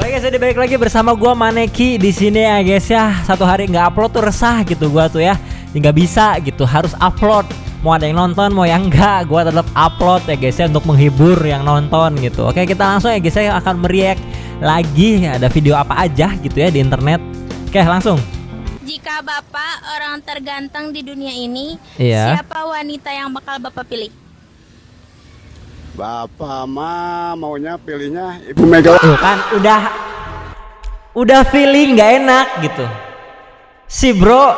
Oke guys, jadi balik lagi bersama gua Maneki di sini ya guys ya. Satu hari nggak upload tuh resah gitu gua tuh ya. Nggak bisa gitu, harus upload. Mau ada yang nonton, mau yang enggak, gua tetap upload ya guys ya untuk menghibur yang nonton gitu. Oke, kita langsung ya guys ya akan mereact lagi ada video apa aja gitu ya di internet. Oke, langsung. Jika Bapak orang terganteng di dunia ini, Iya. siapa wanita yang bakal Bapak pilih? Bapak mah maunya pilihnya Ibu Megawati. Tuh kan udah feeling nggak enak gitu. Si bro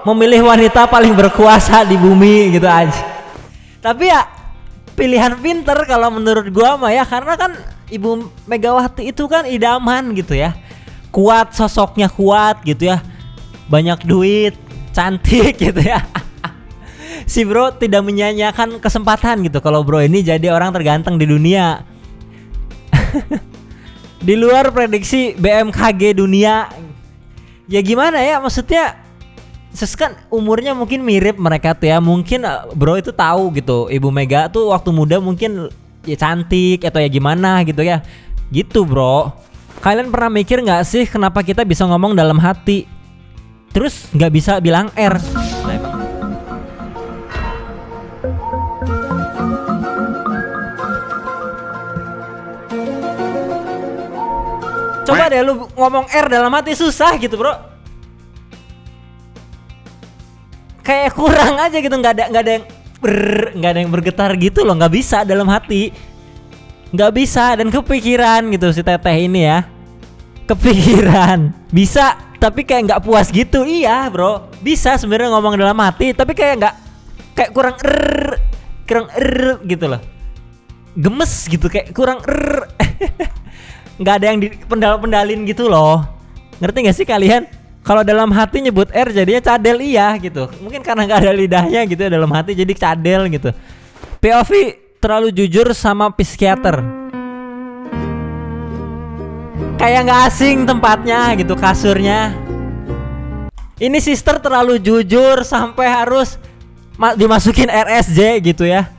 memilih wanita paling berkuasa di bumi gitu aja. Tapi ya pilihan pinter kalau menurut gua mah ya, karena kan Ibu Megawati itu kan idaman gitu ya. Kuat, sosoknya kuat gitu ya. Banyak duit, cantik gitu ya. Si bro tidak menyanyiakan kesempatan gitu kalau bro ini jadi orang terganteng di dunia. Di luar prediksi BMKG dunia. Ya gimana ya, maksudnya kan umurnya mungkin mirip mereka tuh ya. Mungkin bro itu tahu gitu Ibu Mega tuh waktu muda mungkin ya cantik atau ya gimana gitu ya. Gitu bro. Kalian pernah mikir gak sih kenapa kita bisa ngomong dalam hati terus gak bisa bilang R? Coba deh lu ngomong R dalam hati susah gitu bro. Kayak kurang aja gitu, nggak ada yang bergetar gitu loh, nggak bisa dalam hati, nggak bisa. Dan kepikiran gitu si teteh ini ya, kepikiran bisa tapi kayak nggak puas gitu. Iya bro, bisa sebenarnya ngomong dalam hati tapi kayak kurang gitu loh, gemes gitu, kayak kurang nggak ada yang pendalin gitu loh. Ngerti gak sih kalian? Kalau dalam hati nyebut R jadinya cadel, iya gitu. Mungkin karena nggak ada lidahnya gitu ya, dalam hati jadi cadel gitu. POV terlalu jujur sama psikiater. Kayak nggak asing tempatnya gitu, kasurnya. Ini sister terlalu jujur sampai harus dimasukin RSJ gitu ya.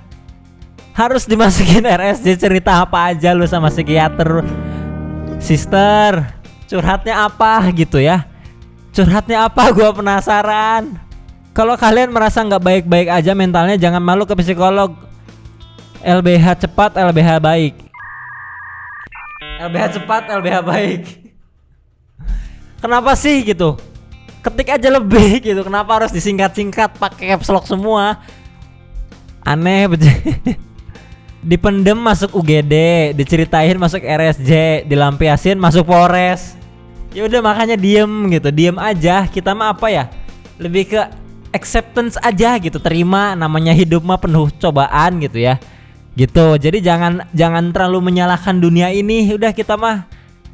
Harus dimasukin RSJ, cerita apa aja lu sama psikiater. Sister, curhatnya apa gitu ya? Curhatnya apa? Gua penasaran. Kalau kalian merasa nggak baik-baik aja mentalnya, jangan malu ke psikolog. LBH cepat, LBH baik. LBH cepat, LBH baik. Kenapa sih gitu? Ketik aja lebih gitu. Kenapa harus disingkat-singkat pakai caps lock semua? Aneh dipendem masuk UGD, diceritain masuk RSJ, dilampiasin masuk Polres. Ya udah makanya diem gitu, diem aja. Kita mah apa ya? Lebih ke acceptance aja gitu, terima, namanya hidup mah penuh cobaan gitu ya. Gitu. Jadi jangan terlalu menyalahkan dunia ini. Udah kita mah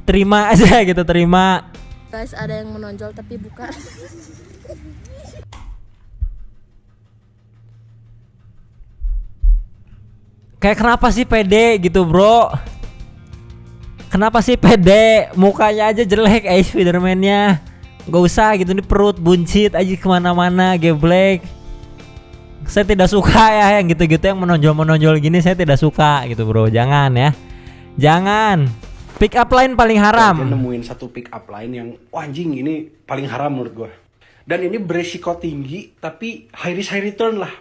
terima aja gitu, terima. Guys, ada yang menonjol tapi bukan. Kayak kenapa sih pede gitu bro? Kenapa sih pede? Mukanya aja jelek Spiderman-nya. Gak usah gitu, ini perut buncit aja kemana-mana, geblek. Saya tidak suka ya yang gitu-gitu, yang menonjol-menonjol gini saya tidak suka gitu bro. Jangan ya, jangan. Pick up line paling haram. Dia nemuin satu pick up line yang wah anjing, ini paling haram menurut gua. Dan ini beresiko tinggi tapi high risk high return lah.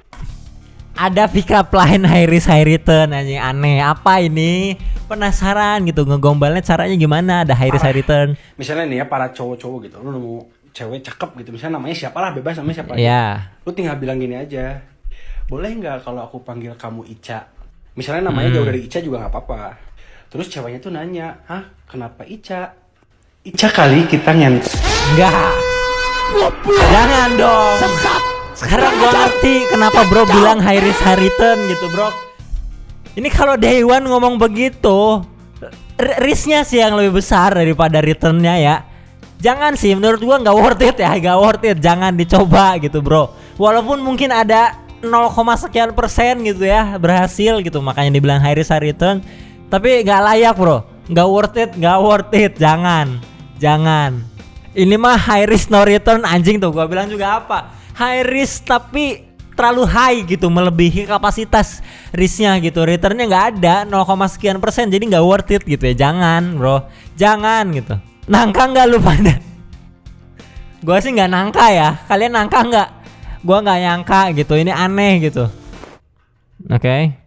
Ada pick up line high risk high return, anjing aneh. Apa ini? Penasaran gitu, ngegombalnya caranya gimana ada high risk high return. Misalnya nih ya, para cowok-cowok gitu, lu nemu cewek cakep gitu, misalnya namanya siapa lah, bebas namanya siapa aja. Yeah. Lu tinggal bilang gini aja, boleh nggak kalau aku panggil kamu Ica? Misalnya namanya jauh dari Ica juga nggak apa-apa. Terus ceweknya tuh nanya, hah kenapa Ica? Ica kali kita Enggak. Jangan dong. Sekarang gua ngerti kenapa bro bilang high risk high return gitu bro. Ini kalau day one ngomong begitu, risknya sih yang lebih besar daripada returnnya ya. Jangan sih, menurut gua nggak worth it ya, nggak worth it. Jangan dicoba gitu bro. Walaupun mungkin ada 0, sekian persen gitu ya berhasil gitu, makanya dibilang high risk high return. Tapi nggak layak bro, nggak worth it. Jangan. Ini mah high risk no return, anjing tuh. Gua bilang juga apa? High risk tapi terlalu high gitu, melebihi kapasitas risknya gitu. Returnnya nggak ada, 0, sekian persen, jadi nggak worth it gitu ya. Jangan bro, jangan gitu. Nangka nggak lu pada? Gua sih nggak nangka ya. Kalian nangka nggak? Gua nggak nyangka gitu. Ini aneh gitu. Oke.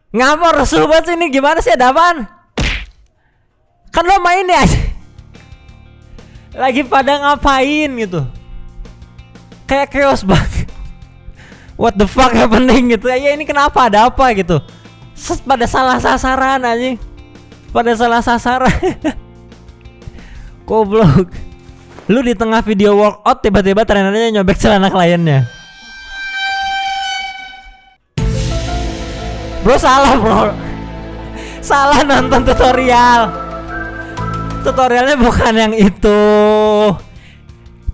Ngapor rusuh banget sih ini, gimana sih, ada apaan? Kan lo main ya lagi pada ngapain gitu, kayak chaos banget. What the fuck happening gitu ya, ini kenapa, ada apa gitu. Pada salah sasaran aja, pada salah sasaran. Goblok. Lu di tengah video workout tiba-tiba trenernya nyobek celana kliennya. Bro salah bro, salah nonton tutorial. Tutorialnya bukan yang itu.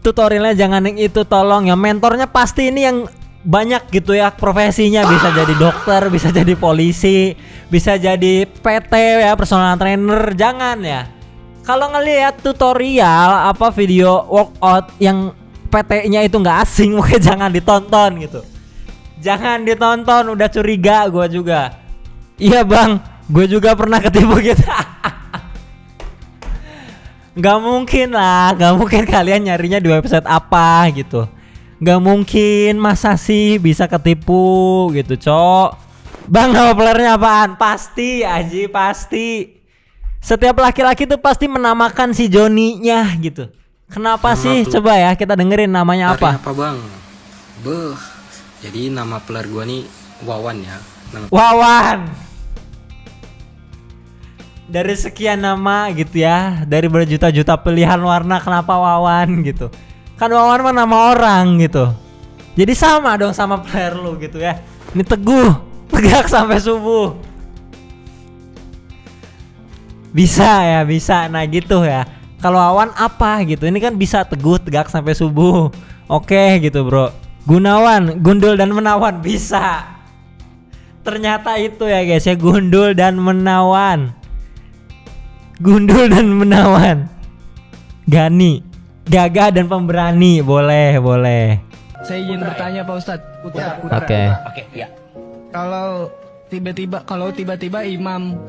Tutorialnya jangan yang itu, tolong ya. Mentornya pasti ini yang banyak gitu ya profesinya. Bisa jadi dokter, bisa jadi polisi, bisa jadi PT ya, personal trainer. Jangan ya. Kalau ngelihat tutorial apa video workout yang PT-nya itu nggak asing, mungkin jangan ditonton gitu. Jangan ditonton, udah curiga gue juga. Iya bang, gue juga pernah ketipu gitu. Gak mungkin lah, gak mungkin kalian nyarinya di website apa gitu. Gak mungkin, masa sih bisa ketipu gitu cok. Bang, nama playernya apaan? Pasti Aji, pasti. Setiap laki-laki tuh pasti menamakan si Joninya gitu. Kenapa sih? Coba ya kita dengerin namanya apa. Apa bang? Beuh. Jadi nama player gua nih Wawan ya. Wawan. Dari sekian nama gitu ya, dari berjuta-juta pilihan warna, kenapa Wawan gitu? Kan Wawan mah nama orang gitu. Jadi sama dong sama player lu gitu ya. Ini Teguh, tegak sampai subuh. Bisa ya, bisa. Nah gitu ya. Kalau Wawan apa gitu? Ini kan bisa Teguh, tegak sampai subuh. Oke gitu bro. Gunawan, gundul dan menawan, bisa. Ternyata itu ya guys ya, gundul dan menawan. Gundul dan menawan. Gani, gagah dan pemberani, boleh, boleh. Saya izin bertanya Pak Ustadz. Putra. Oke. Ya. Kalau tiba-tiba imam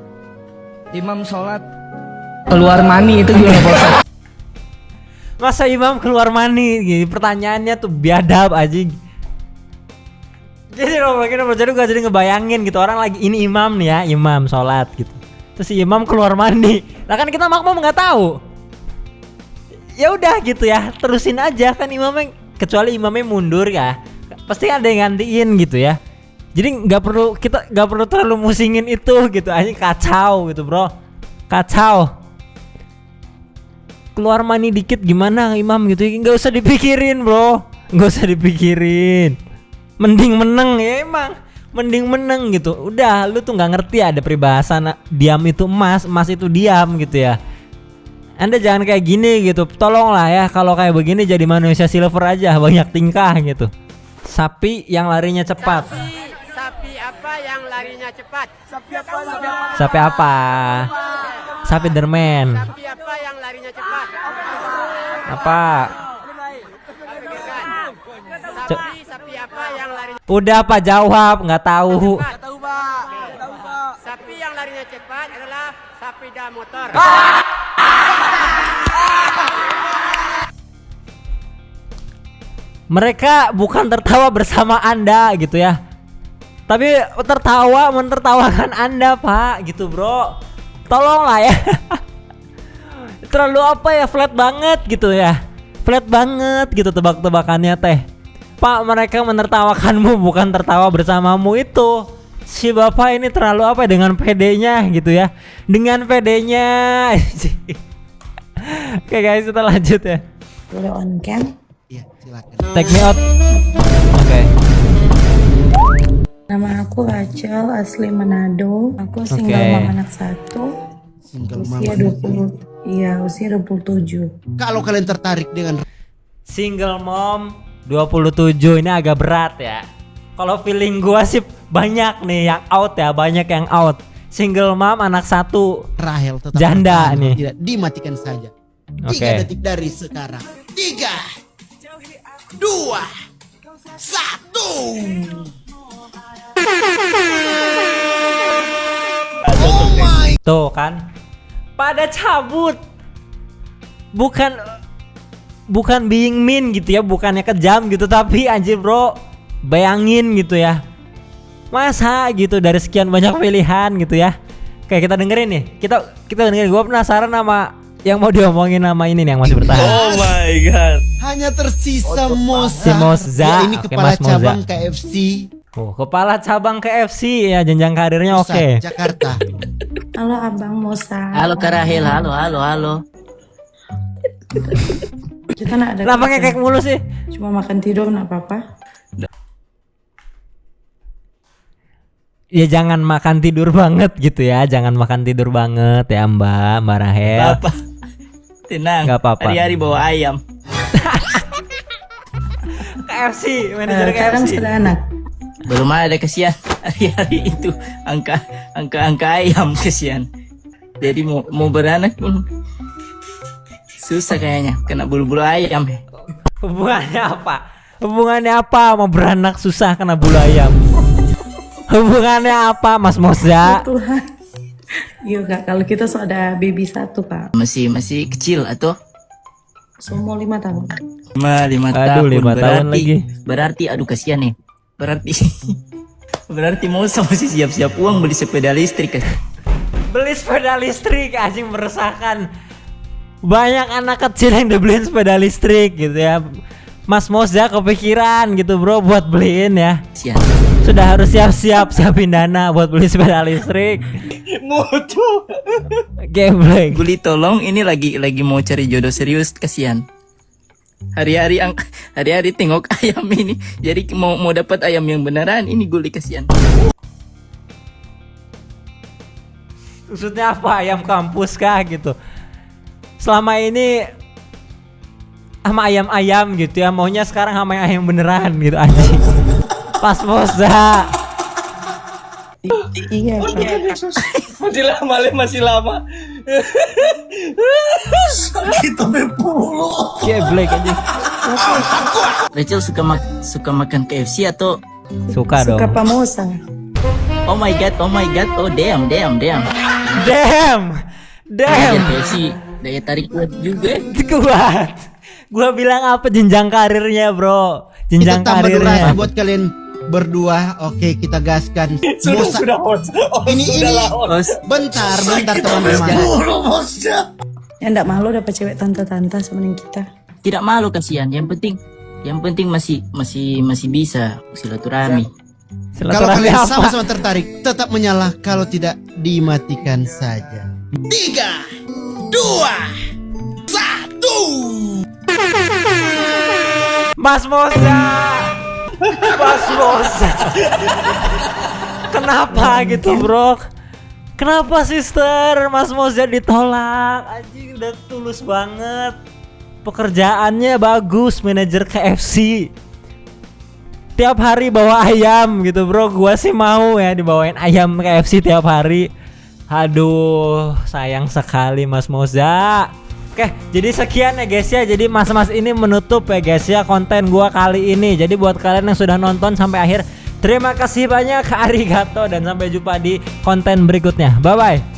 sholat keluar mani itu gimana Pak Ustadz? Masa imam keluar mani? Pertanyaannya tuh biadab aja. Jadi jadi gue jadi ngebayangin gitu, orang lagi ini imam nih ya, imam sholat gitu. Terus si imam keluar mandi. Nah kan kita makmum nggak tahu. Ya udah gitu ya, terusin aja kan imamnya, kecuali imamnya mundur ya, pasti ada yang gantiin gitu ya. Jadi kita nggak perlu terlalu musingin itu gitu, aja kacau gitu bro, kacau. Keluar mani dikit gimana imam gitu, nggak usah dipikirin bro, nggak usah dipikirin. Mending meneng ya emang, mending meneng gitu. Udah lu tuh nggak ngerti ada peribahasa diam itu emas, emas itu diam gitu ya. Anda jangan kayak gini gitu, tolonglah ya. Kalau kayak begini jadi manusia silver aja, banyak tingkah gitu. Sapi yang larinya cepat. Sapi apa yang larinya cepat? Sapi apa? Sapi dermen. Sapi apa yang larinya cepat? Apa? Sapi apa yang larinya Udah Pak jawab, nggak tahu. cepat? Sapi yang larinya cepat adalah sepeda motor. Mereka bukan tertawa bersama Anda gitu ya, tapi menertawakan Anda Pak gitu bro. Tolonglah ya. Terlalu apa ya, flat banget gitu ya, flat banget gitu tebak-tebakannya teh. Pak, mereka menertawakanmu bukan tertawa bersamamu itu. Si bapak ini terlalu apa dengan PD-nya gitu ya, dengan PD-nya. Oke guys, kita lanjut ya. Boleh on cam? Iya, silakan. Take me out. Oke. Nama aku Rachel, asli Manado. Aku single Oke. mom anak satu. Single Usia mama. 20. Iya, usia 27. Kalau kalian tertarik dengan Single mom 27, ini agak berat ya. Kalau feeling gua sih banyak nih yang out ya, banyak yang out. Single mom anak satu, Rahel tetap janda bertahan, nih. tidak dimatikan saja. 3 Oke. detik dari sekarang. 3, 2, 1. Tuh kan, pada cabut. Bukan being mean gitu ya, bukannya kejam gitu, tapi anjir bro, bayangin gitu ya, masa gitu dari sekian banyak pilihan gitu ya. Kayak kita dengerin nih, kita dengerin. Gue penasaran sama yang mau diomongin nama ini nih yang masih bertahan. Oh my god. Hanya tersisa Si Moza. Moza. Ya, ini Oke, kepala Mas Moza. cabang KFC Oh, kepala cabang KFC ya, jenjang karirnya oke. Pusat Jakarta. Halo Abang Musa. Halo Karahil, halo. Kita nak ada. Kenapa ngekek mulu sih? Cuma makan tidur nak apa-apa. Ya jangan makan tidur banget gitu ya, jangan makan tidur banget ya Mbak Rahel. Apa? Tenang. Nggak apa-apa. Hari-hari bawa ayam. KFC, manajer Sekarang KFC. sudah anak. Belum ada, kesian. Hari-hari itu angka ayam, kesian. Jadi mau beranak pun susah kayaknya, kena bulu-bulu ayam. Hubungannya apa? Mau beranak susah kena bulu ayam. Hubungannya apa Mas Moza? Tuhan. Iya kak, kalau kita sudah baby satu kak. Masih kecil atau? Semua 5 tahun. 5 Aduh, tahun. 5 tahun lagi. Berarti aduh kasihan nih. Berarti mau mesti siap-siap uang beli sepeda listrik. Beli sepeda listrik anjing, meresahkan. Banyak anak kecil yang dibeliin sepeda listrik gitu ya. Mas Moza kepikiran gitu bro buat beliin ya. Kasihan. Sudah harus siapin dana buat beli sepeda listrik. Mutu. Geblek. Guli tolong, ini lagi mau cari jodoh serius, kasihan. Hari-hari tengok ayam ini. Jadi mau dapat ayam yang beneran, ini Guli, kasihan. Maksudnya apa, ayam kampus kah gitu? Selama ini sama ayam-ayam gitu ya, maunya sekarang sama ayam beneran gitu anjing. Pas Moza. Iya kak. Masih lama. Geblek anjing. Rachel suka makan KFC atau? Suka dong. Suka Pak Musa. Oh my god, oh damn. Damn. KFC daya tarik kuat juga. Kuat. Gua bilang apa, jenjang karirnya bro. Jenjang Kita tambah karirnya. durasi buat kalian berdua. Oke, kita gaskan. Moza. Sudah host. Ini Bos, bentar teman-teman. Ya enggak malu dapat cewek tante-tante sebenarnya kita. tidak malu, kasihan. Yang penting masih bisa silaturahmi. Kalau Silaturahmi kalian apa? sama-sama tertarik, tetap menyala. Kalau tidak, dimatikan saja. 3, 2, 1. Mas Moza. Kenapa gitu bro? Kenapa sister Mas Moza ditolak? Anjing udah tulus banget. Pekerjaannya bagus, manajer KFC. Tiap hari bawa ayam gitu bro. Gua sih mau ya dibawain ayam KFC tiap hari. Aduh, sayang sekali Mas Moza. Oke, jadi sekian ya guys ya. Jadi mas-mas ini menutup ya guys ya konten gua kali ini. Jadi buat kalian yang sudah nonton sampai akhir, terima kasih banyak, arigato, dan sampai jumpa di konten berikutnya. Bye bye.